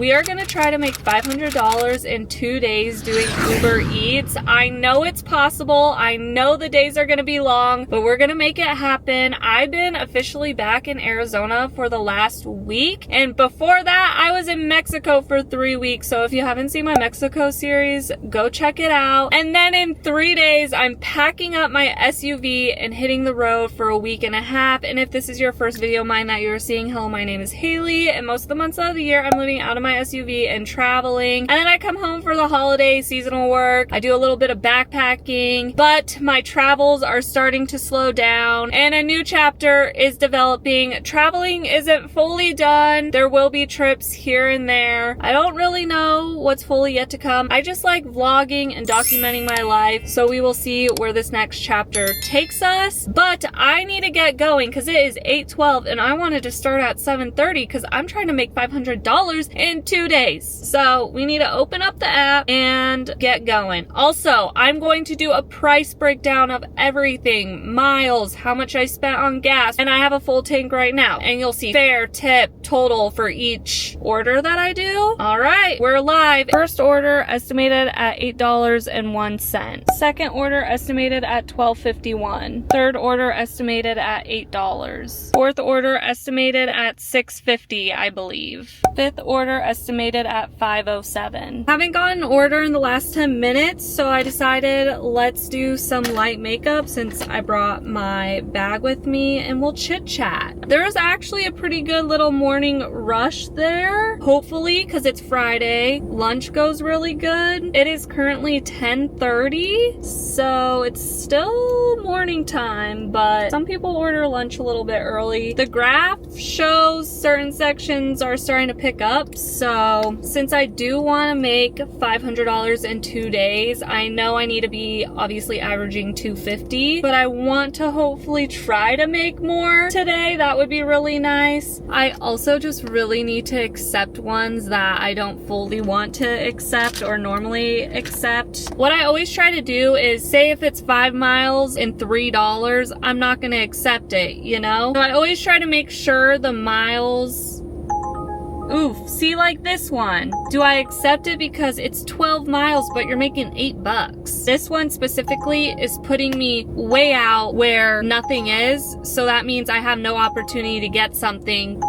We are gonna try to make $500 in 2 days doing Uber Eats. I know it's possible. I know the days are gonna be long, but we're gonna make it happen. I've been officially back in Arizona for the last week, and before that, I was in Mexico for 3 weeks. So if you haven't seen my Mexico series, go check it out. And then in 3 days, I'm packing up my SUV and hitting the road for a week and a half. And if this is your first video of mine that you're seeing, hello, my name is Haley, and most of the months of the year, I'm living out of my SUV and traveling, and then I come home for the holiday seasonal work. I do a little bit of backpacking, but my travels are starting to slow down and a new chapter is developing. Traveling isn't fully done. There will be trips here and there. I don't really know what's fully yet to come. I just like vlogging and documenting my life, so we will see where this next chapter takes us. But I need to get going because it is 8:12 and I wanted to start at 7:30 because I'm trying to make $500 in 2 days. So we need to open up the app and get going. Also, I'm going to do a price breakdown of everything, miles, how much I spent on gas, and I have a full tank right now. And you'll see fare, tip, total for each order that I do. All right, we're live. First order estimated at $8.01. Second order estimated at $12.51. Third order estimated at $8. Fourth order estimated at $6.50, I believe. Fifth order estimated at $5.07. Haven't gotten an order in the last 10 minutes, so I decided let's do some light makeup since I brought my bag with me, and we'll chit chat. There is actually a pretty good little morning rush there, hopefully, because it's Friday. Lunch goes really good. It is currently 10:30, so it's still morning time, but some people order lunch a little bit early. The graph shows certain sections are starting to pick up, so since I do want to make $500 in 2 days, I know I need to be obviously averaging $250, but I want to hopefully try to make more today. That would be really nice. I also just really need to accept ones that I don't fully want to accept or normally accept. What I always try to do is say if it's 5 miles and $3, I'm not going to accept it, you know? So I always try to make sure the miles. Oof, see, like this one. Do I accept it because it's 12 miles, but you're making $8? This one specifically is putting me way out where nothing is, so that means I have no opportunity to get something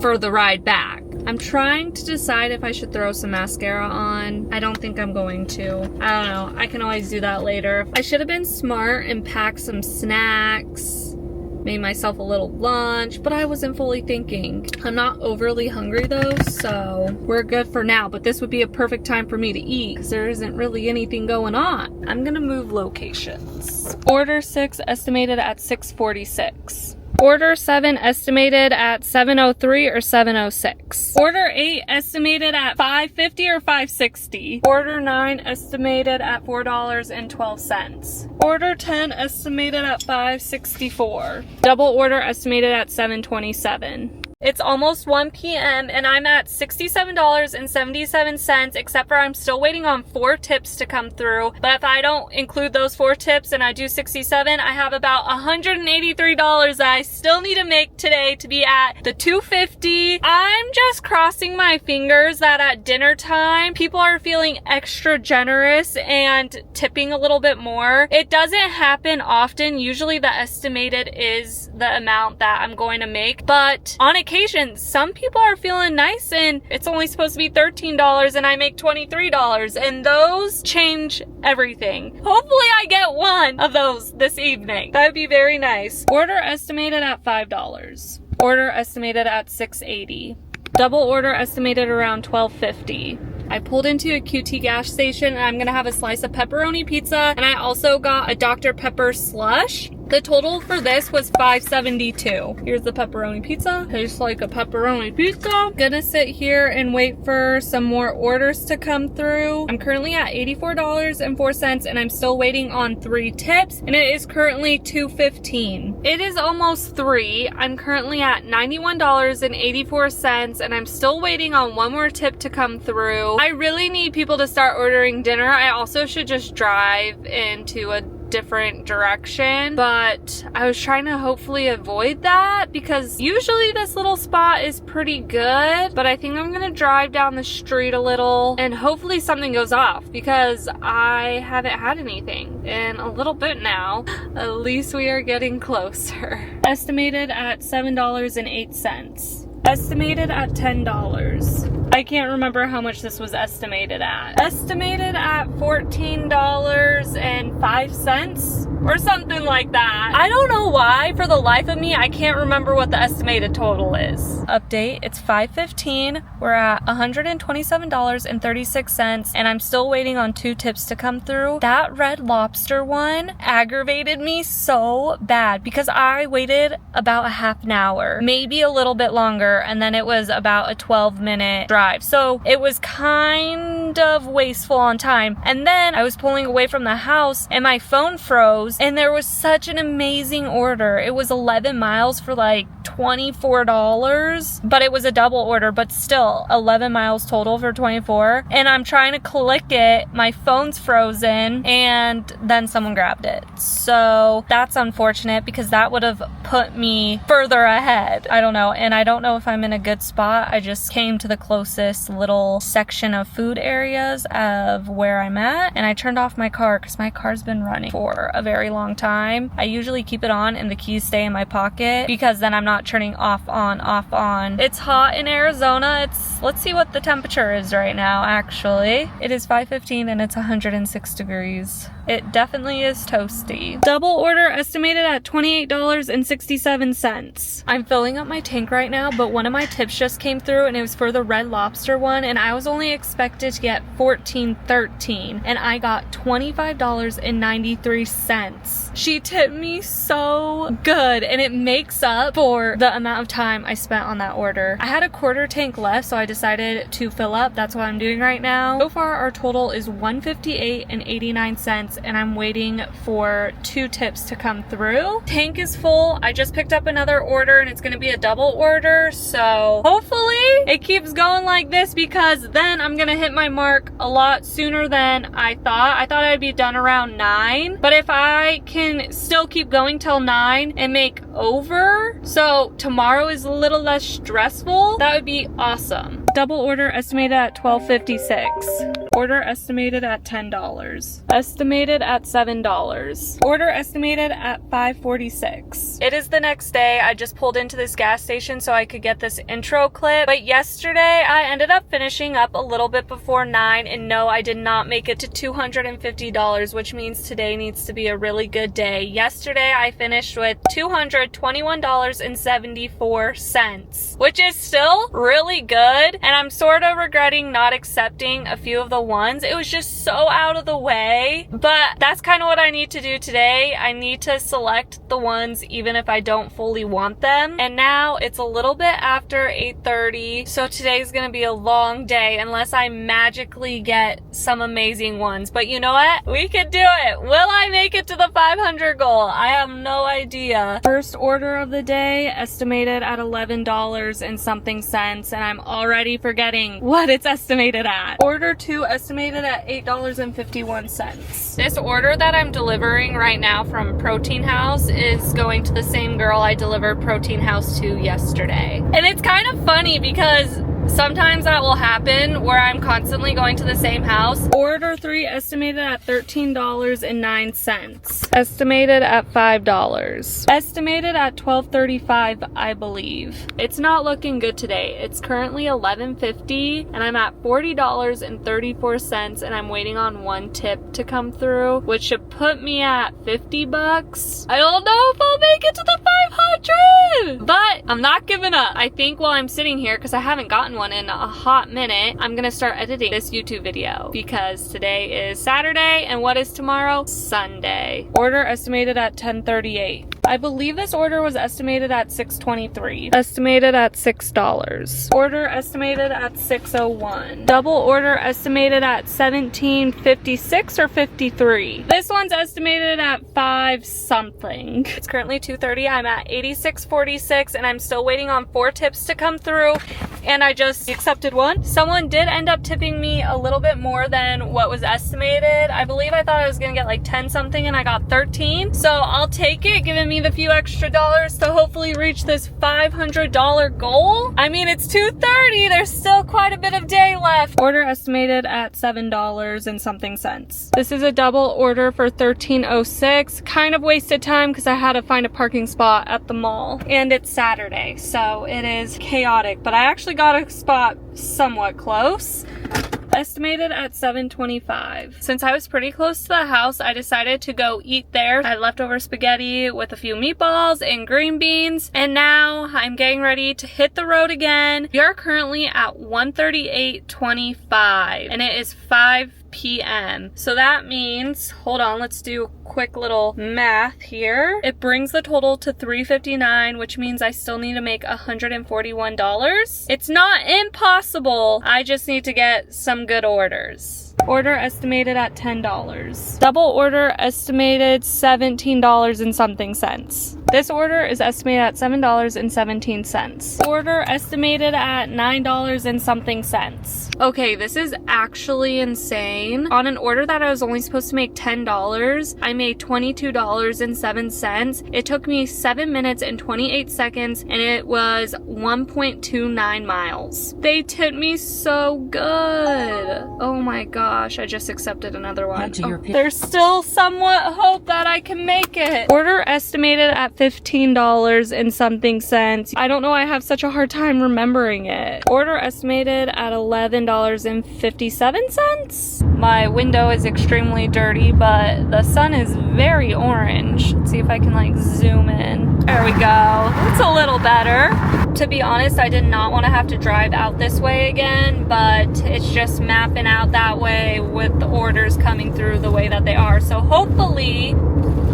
for the ride back. I'm trying to decide if I should throw some mascara on. I don't think I'm going to. I don't know. I can always do that later. I should have been smart and packed some snacks. Made myself a little lunch, but I wasn't fully thinking. I'm not overly hungry though, so we're good for now, but this would be a perfect time for me to eat because there isn't really anything going on. I'm gonna move locations. Order 6 estimated at 6:46. Order 7 estimated at 7:03 or 7:06. Order 8 estimated at $5.50 or $5.60. Order 9 estimated at $4.12. Order 10 estimated at $5.64. Double order estimated at $7.27. It's almost 1 p.m. and I'm at $67.77, except for I'm still waiting on 4 tips to come through. But if I don't include those 4 tips and I do 67, I have about $183 that I still need to make today to be at the $250. I'm just crossing my fingers that at dinner time, people are feeling extra generous and tipping a little bit more. It doesn't happen often. Usually the estimated is the amount that I'm going to make, but on occasion, some people are feeling nice and it's only supposed to be $13 and I make $23, and those change everything. Hopefully I get one of those this evening. That would be very nice. Order estimated at $5. Order estimated at $6.80. Double order estimated around $12.50. I pulled into a QT gas station and I'm gonna have a slice of pepperoni pizza, and I also got a Dr. Pepper slush. The total for this was $5.72. Here's the pepperoni pizza. Tastes like a pepperoni pizza. Gonna sit here and wait for some more orders to come through. I'm currently at $84.04 and I'm still waiting on 3 tips, and it is currently $2.15. It is almost 3. I'm currently at $91.84 and I'm still waiting on 1 more tip to come through. I really need people to start ordering dinner. I also should just drive into a different direction, but I was trying to hopefully avoid that because usually this little spot is pretty good, but I think I'm gonna drive down the street a little and hopefully something goes off because I haven't had anything in a little bit now. At least we are getting closer. Estimated at $7.08. Estimated at $10. I can't remember how much this was estimated at. Estimated at $14.05 or something like that. I don't know why, for the life of me, I can't remember what the estimated total is. Update, it's 5:15. We're at $127.36 and I'm still waiting on 2 tips to come through. That Red Lobster one aggravated me so bad because I waited about a half an hour, maybe a little bit longer, and then it was about a 12-minute drive. So it was kind of wasteful on time. And then I was pulling away from the house and my phone froze and there was such an amazing order. It was 11 miles for like $24, but it was a double order, but still 11 miles total for 24. And I'm trying to click it, my phone's frozen, and then someone grabbed it. So that's unfortunate because that would have put me further ahead. I don't know, and I don't know if I'm in a good spot. I just came to the closest little section of food areas of where I'm at, and I turned off my car because my car's been running for a very long time. I usually keep it on and the keys stay in my pocket because then I'm not turning off on, off on. It's hot in Arizona. Let's see what the temperature is right now, actually. It is 5:15 and it's 106 degrees. It definitely is toasty. Double order estimated at $28.67. I'm filling up my tank right now, but one of my tips just came through and it was for the Red Lobster one, and I was only expected to get $14.13 and I got $25.93. She tipped me so good and it makes up for the amount of time I spent on that order. I had a quarter tank left, so I decided to fill up. That's what I'm doing right now. So far our total is $158.89 and I'm waiting for 2 tips to come through. Tank is full. I just picked up another order and it's gonna be a double order, so hopefully it keeps going like this because then I'm gonna hit my mark a lot sooner than I thought. I thought I'd be done around 9, but if I can still keep going till 9 and make over, so tomorrow is a little less stressful, that would be awesome. Double order estimated at $12.56. Order estimated at $10. Estimated at $7. Order estimated at $5.46. It is the next day. I just pulled into this gas station so I could get this intro clip, but yesterday I ended up finishing up a little bit before 9, and no, I did not make it to $250, which means today needs to be a really good day. Yesterday I finished with $221.74, which is still really good, and I'm sort of regretting not accepting a few of the ones. It was just so out of the way, but that's kind of what I need to do today. I need to select the ones even if I don't fully want them. And now it's a little bit after 8:30, so today's gonna be a long day unless I magically get some amazing ones. But you know what? We can do it. Will I make it to the 500 goal? I have no idea. First order of the day estimated at $11 and something cents, and I'm already forgetting what it's estimated at. Order 2 estimated at $8.51. This order that I'm delivering right now from Protein House is going to the same girl I delivered Protein House to yesterday. And it's kind of funny because sometimes that will happen where I'm constantly going to the same house. Order 3 estimated at $13.09. Estimated at $5. Estimated at $12.35, I believe. It's not looking good today. It's currently $11.50 and I'm at $40.34 and I'm waiting on 1 tip to come through, which should put me at $50. I don't know if I'll make it to the 500, but I'm not giving up. I think while I'm sitting here, because I haven't gotten one in a hot minute, I'm gonna start editing this YouTube video because today is Saturday and what is tomorrow? Sunday. Order estimated at $10.38. I believe this order was estimated at $6.23. Estimated at $6. Order estimated at $6.01. Double order estimated at $17.56 or $53. This one's estimated at $5 something. It's currently $2.30. I'm at $86.46 and I'm still waiting on 4 tips to come through. and I just accepted one. Someone did end up tipping me a little bit more than what was estimated. I believe I thought I was gonna get like 10 something and I got 13. So I'll take it, giving me the few extra dollars to hopefully reach this $500 goal. I mean, it's 2:30. There's still quite a bit of day left. Order estimated at $7 and something cents. This is a double order for $13.06. Kind of wasted time because I had to find a parking spot at the mall, and it's Saturday, so it is chaotic, but I actually got a spot somewhat close. Estimated at $7.25. Since I was pretty close to the house, I decided to go eat there. I had leftover spaghetti with a few meatballs and green beans, and now I'm getting ready to hit the road again. We are currently at 138.25, and it is 5 p.m. So that means, hold on, let's do a quick little math here. It brings the total to $359, which means I still need to make $141. It's not impossible. I just need to get some good orders. Order estimated at $10. Double order estimated $17 and something cents. This order is estimated at $7.17. Order estimated at $9 and something cents. Okay, this is actually insane. On an order that I was only supposed to make $10, I made $22.07. It took me 7 minutes and 28 seconds, and it was 1.29 miles. They tipped me so good. Oh my gosh, I just accepted another one. Oh, there's still somewhat hope that I can make it. Order estimated at $15 and something cents. I don't know, I have such a hard time remembering it. Order estimated at $11.57. My window is extremely dirty, but the sun is very orange. Let's see if I can like zoom in. There we go. It's a little better. To be honest, I did not want to have to drive out this way again, but it's just mapping out that way with the orders coming through the way that they are. So hopefully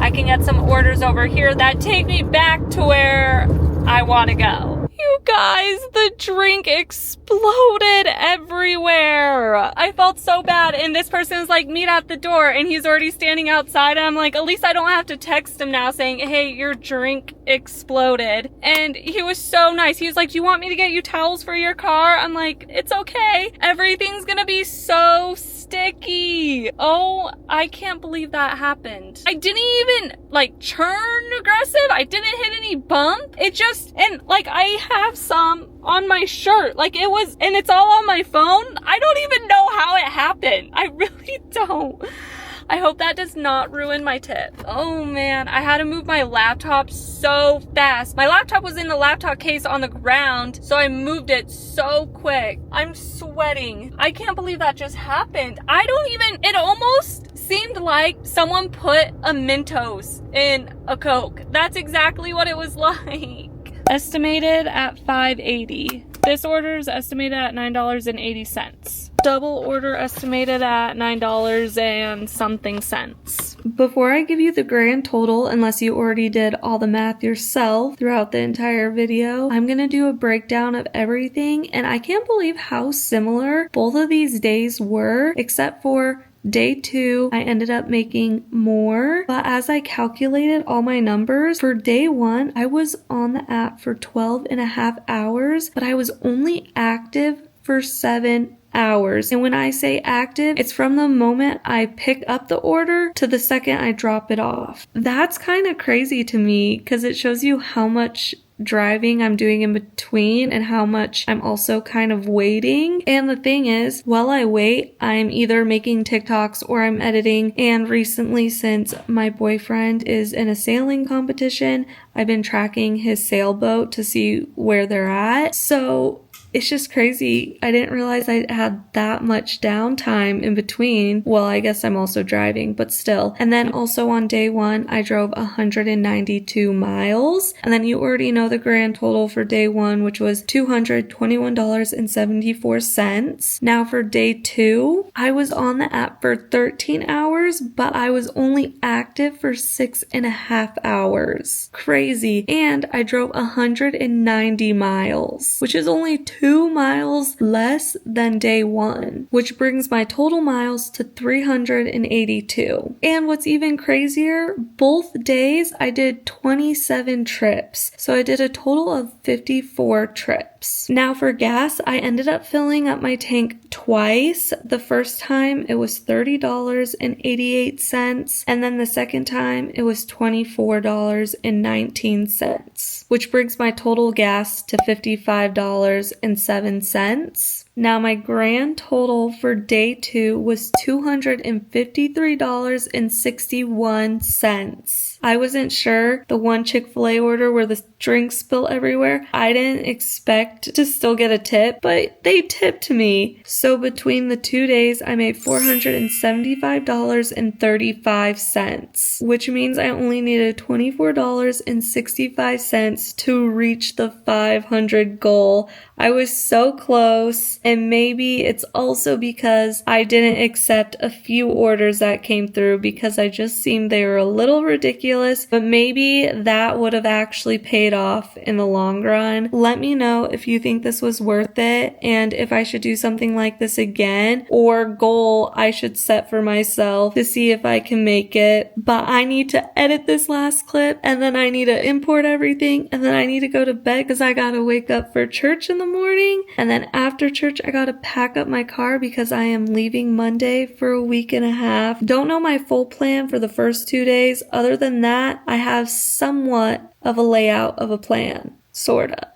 I can get some orders over here that take me back to where I want to go. You guys, the drink exploded everywhere. I felt so bad, and this person was like, meet at the door, and he's already standing outside, and I'm like, at least I don't have to text him now saying, hey, your drink exploded. And he was so nice. He was like, do you want me to get you towels for your car? I'm like, it's okay. Everything's gonna be so sticky. Oh, I can't believe that happened. I didn't even like turn aggressive. I didn't hit any bump. It just, and like I have some on my shirt. Like it was, and it's all on my phone. I don't even know how it happened. I really don't. I hope that does not ruin my tip. Oh man, I had to move my laptop so fast. My laptop was in the laptop case on the ground, so I moved it so quick. I'm sweating. I can't believe that just happened. I don't even, it almost seemed like someone put a Mentos in a Coke. That's exactly what it was like. Estimated at $5.80. This order is estimated at $9.80. Double order estimated at $9 and something cents. Before I give you the grand total, unless you already did all the math yourself throughout the entire video, I'm gonna do a breakdown of everything, and I can't believe how similar both of these days were, except for Day 2, I ended up making more, but as I calculated all my numbers, for day 1, I was on the app for 12.5 hours, but I was only active for 7 hours. And when I say active, it's from the moment I pick up the order to the second I drop it off. That's kind of crazy to me because it shows you how much driving I'm doing in between and how much I'm also kind of waiting. And the thing is, while I wait, I'm either making TikToks or I'm editing. And recently, since my boyfriend is in a sailing competition, I've been tracking his sailboat to see where they're at. So it's just crazy. I didn't realize I had that much downtime in between. Well, I guess I'm also driving, but still. And then also on day 1, I drove 192 miles. And then you already know the grand total for day 1, which was $221.74. Now for day 2, I was on the app for 13 hours, but I was only active for 6.5 hours. Crazy. And I drove 190 miles, which is only 2 miles less than day 1, which brings my total miles to 382. And what's even crazier, both days I did 27 trips. So I did a total of 54 trips. trips. Now for gas, I ended up filling up my tank twice. The first time it was $30.88, and then the second time it was $24.19, which brings my total gas to $55.07. Now my grand total for day 2 was $253.61. I wasn't sure. The one Chick-fil-A order where the drinks spill everywhere, I didn't expect to still get a tip, but they tipped me. So between the 2 days, I made $475.35, which means I only needed $24.65 to reach the 500 goal. I was so close, and maybe it's also because I didn't accept a few orders that came through because I just seemed they were a little ridiculous, but maybe that would have actually paid off in the long run. Let me know if you think this was worth it and if I should do something like this again, or goal I should set for myself to see if I can make it. But I need to edit this last clip, and then I need to import everything, and then I need to go to bed because I gotta wake up for church in the morning, and then after church I gotta pack up my car because I am leaving Monday for a week and a half. Don't know my full plan for the first 2 days. Other than that, I have somewhat of a layout of a plan. Sorta.